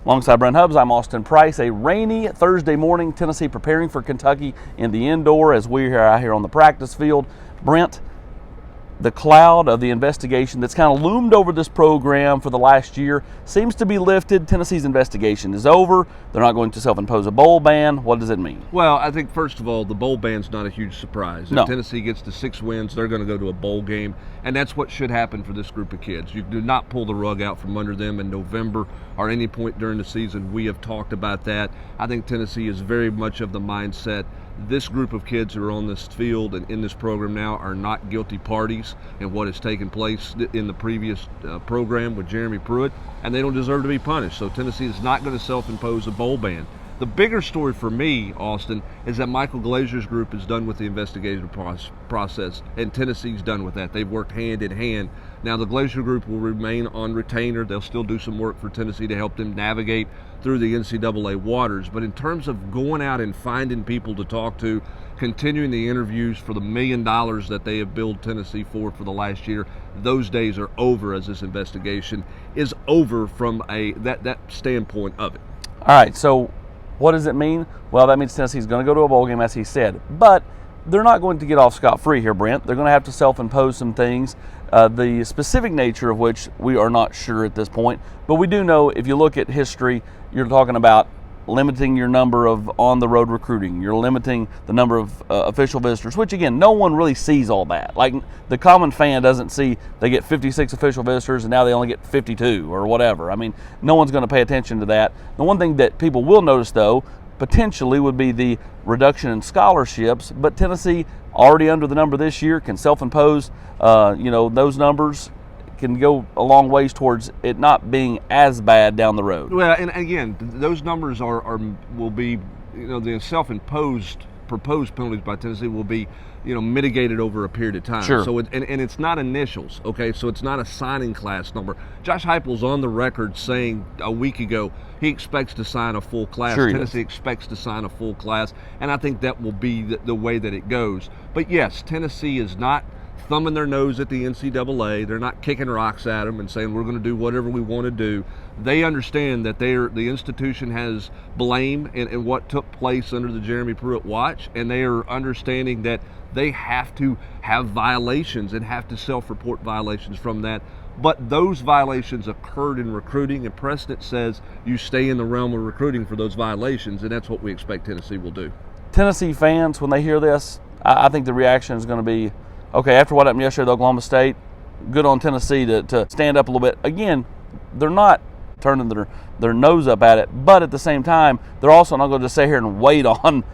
Alongside Brent Hubbs, I'm Austin Price. A rainy Thursday morning, Tennessee preparing for Kentucky in the indoor as we're out here on the practice field. Brent, the cloud of the investigation that's kind of loomed over this program for the last year seems to be lifted. Tennessee's investigation is over. They're not going to self-impose a bowl ban. What does it mean? Well, I think, first of all, the bowl ban's not a huge surprise. If Tennessee gets to 6 wins, they're going to go to a bowl game, and that's what should happen for this group of kids. You do not pull the rug out from under them in November or any point during the season. We have talked about that. I think Tennessee is very much of the mindset this group of kids who are on this field and in this program now are not guilty parties in what has taken place in the previous program with Jeremy Pruitt, and they don't deserve to be punished. So Tennessee is not going to self-impose a bowl ban. The bigger story for me, Austin, is that Michael Glazer's group is done with the investigation process, and Tennessee's done with that. They've worked hand in hand. Now, the Glazer group will remain on retainer. They'll still do some work for Tennessee to help them navigate through the NCAA waters. But in terms of going out and finding people to talk to, continuing the interviews for the $1 million that they have billed Tennessee for the last year, those days are over as this investigation is over from that standpoint of it. All right, so what does it mean? Well, that means Tennessee's going to go to a bowl game, as he said. But they're not going to get off scot-free here, Brent. They're going to have to self-impose some things, the specific nature of which we are not sure at this point. But we do know, if you look at history, you're talking about limiting your number of on-the-road recruiting. You're limiting the number of official visitors, which, again, no one really sees all that. Like, the common fan doesn't see they get 56 official visitors and now they only get 52 or whatever. I mean, no one's going to pay attention to that. The one thing that people will notice, though, potentially would be the reduction in scholarships, but Tennessee, already under the number this year, can self-impose, those numbers can go a long ways towards it not being as bad down the road. Well, and again, those numbers will be, the self-imposed proposed penalties by Tennessee will be, mitigated over a period of time. Sure. So and it's not initials, okay? So it's not a signing class number. Josh Heupel's on the record saying a week ago he expects to sign a full class. Sure, Tennessee expects to sign a full class, and I think that will be the way that it goes. But yes, Tennessee is not thumbing their nose at the NCAA. They're not kicking rocks at them and saying we're going to do whatever we want to do. They understand that the institution has blame in what took place under the Jeremy Pruitt watch, and they are understanding that they have to have violations and have to self-report violations from that. But those violations occurred in recruiting, and precedent says you stay in the realm of recruiting for those violations, and that's what we expect Tennessee will do. Tennessee fans, when they hear this, I think the reaction is going to be, okay, after what happened yesterday at Oklahoma State, good on Tennessee to stand up a little bit. Again, they're not turning their nose up at it, but at the same time, they're also not going to just sit here and wait on,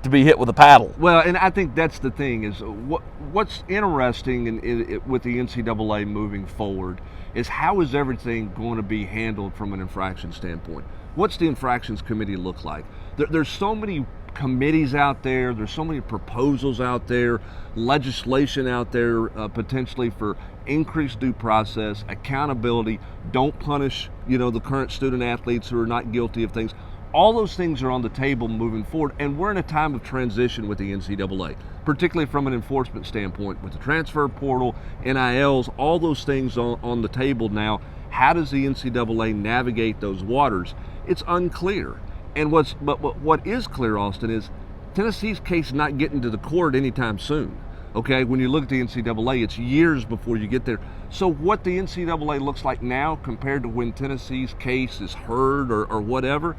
to be hit with a paddle. Well, and I think that's the thing is what's interesting with the NCAA moving forward is how is everything going to be handled from an infraction standpoint? What's the infractions committee look like? There's so many committees out there, there's so many proposals out there, legislation out there potentially for increased due process, accountability, don't punish, the current student athletes who are not guilty of things. All those things are on the table moving forward, and we're in a time of transition with the NCAA, particularly from an enforcement standpoint with the transfer portal, NILs, all those things on the table now. How does the NCAA navigate those waters? It's unclear. And what is clear, Austin, is Tennessee's case not getting to the court anytime soon. Okay, when you look at the NCAA, it's years before you get there. So what the NCAA looks like now compared to when Tennessee's case is heard or whatever,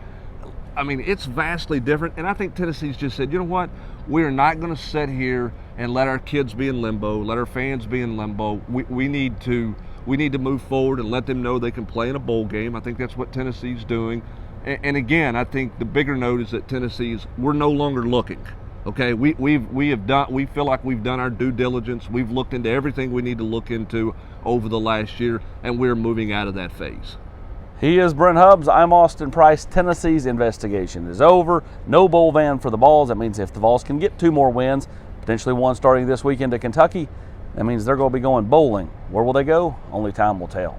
I mean, it's vastly different. And I think Tennessee's just said, you know what? We are not going to sit here and let our kids be in limbo, let our fans be in limbo. We need to move forward and let them know they can play in a bowl game. I think that's what Tennessee's doing. And again, I think the bigger note is that we're no longer looking. Okay, we feel like we've done our due diligence. We've looked into everything we need to look into over the last year, and we're moving out of that phase. He is Brent Hubbs. I'm Austin Price. Tennessee's investigation is over. No bowl ban for the Vols. That means if the Vols can get 2 more wins, potentially one starting this weekend to Kentucky, that means they're going to be going bowling. Where will they go? Only time will tell.